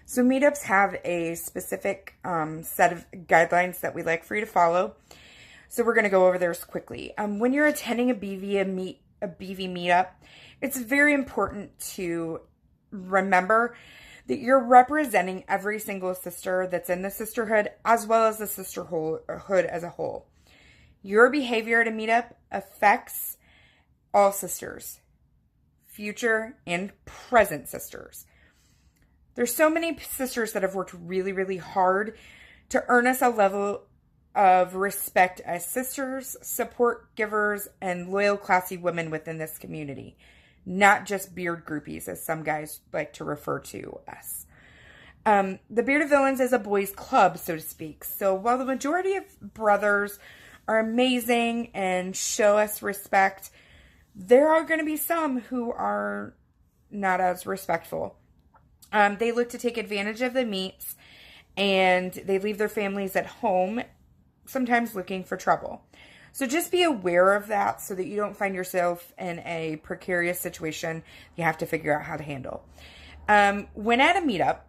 So meetups have a specific set of guidelines that we like for you to follow. So we're going to go over those quickly. When you're attending a BV meetup, it's very important to remember that you're representing every single sister that's in the sisterhood, as well as the sisterhood as a whole. Your behavior at a meetup affects all sisters, future and present sisters. There's so many sisters that have worked really, really hard to earn us a level of respect as sisters, support givers, and loyal, classy women within this community. Not just beard groupies, as some guys like to refer to us. The Bearded Villains is a boys' club, so to speak. So while the majority of brothers are amazing and show us respect, there are going to be some who are not as respectful. They look to take advantage of the meets, and they leave their families at home, sometimes looking for trouble. So just be aware of that so that you don't find yourself in a precarious situation you have to figure out how to handle. When at a meetup,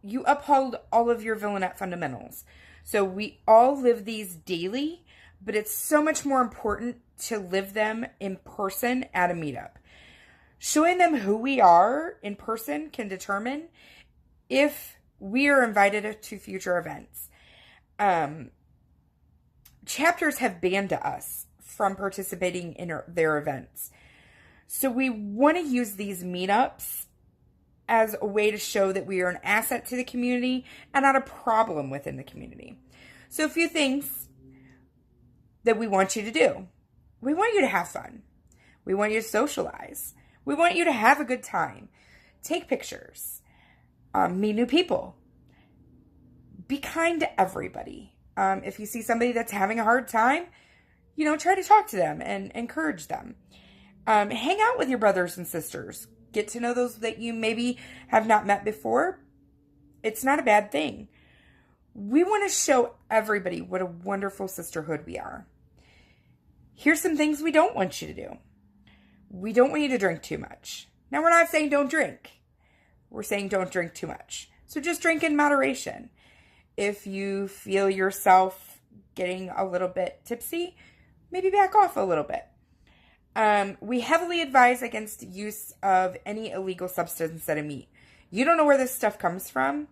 you uphold all of your Villainette fundamentals. So we all live these daily, but it's so much more important to live them in person at a meetup. Showing them who we are in person can determine if we are invited to future events. Chapters have banned us from participating in their events. So we want to use these meetups as a way to show that we are an asset to the community and not a problem within the community. So a few things that we want you to do. We want you to have fun. We want you to socialize. We want you to have a good time. Take pictures. Meet new people. Be kind to everybody. If you see somebody that's having a hard time, try to talk to them and encourage them. Hang out with your brothers and sisters. Get to know those that you maybe have not met before. It's not a bad thing. We want to show everybody what a wonderful sisterhood we are. Here's some things we don't want you to do. We don't want you to drink too much. Now, we're not saying don't drink. We're saying don't drink too much. So just drink in moderation. If you feel yourself getting a little bit tipsy, maybe back off a little bit. We heavily advise against use of any illegal substance at a meet. You don't know where this stuff comes from.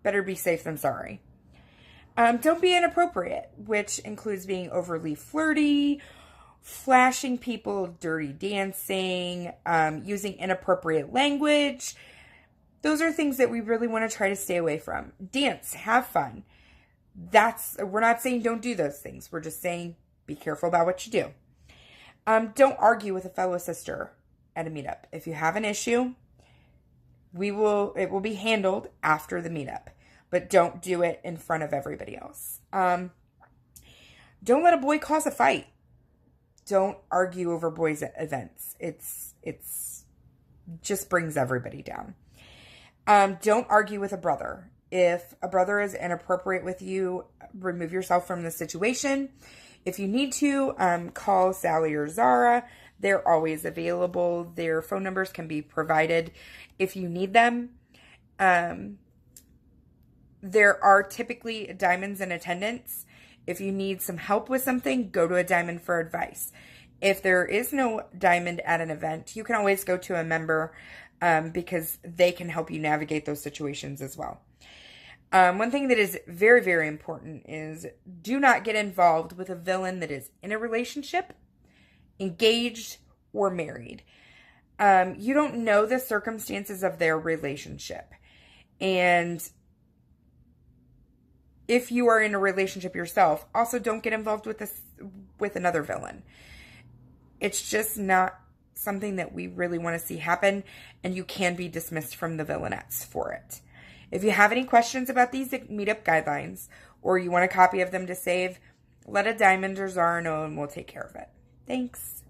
Better be safe than sorry. Don't be inappropriate, which includes being overly flirty, flashing people, dirty dancing, using inappropriate language. Those are things that we really want to try to stay away from. Dance, have fun. We're not saying don't do those things. We're just saying be careful about what you do. Don't argue with a fellow sister at a meetup. If you have an issue, it will be handled after the meetup, but don't do it in front of everybody else. Don't let a boy cause a fight. Don't argue over boys' events. It's just brings everybody down. Don't argue with a brother. If a brother is inappropriate with you, remove yourself from the situation. If you need to, call Sally or Zara. They're always available. Their phone numbers can be provided if you need them. There are typically diamonds in attendance. If you need some help with something, go to a diamond for advice. If there is no diamond at an event, you can always go to a member because they can help you navigate those situations as well. One thing that is very, very important is do not get involved with a villain that is in a relationship, engaged, or married. You don't know the circumstances of their relationship. And if you are in a relationship yourself, also don't get involved with another villain. It's just not something that we really want to see happen, and you can be dismissed from the Villainettes for it. If you have any questions about these meetup guidelines, or you want a copy of them to save, let a diamond or Zara know and we'll take care of it. Thanks.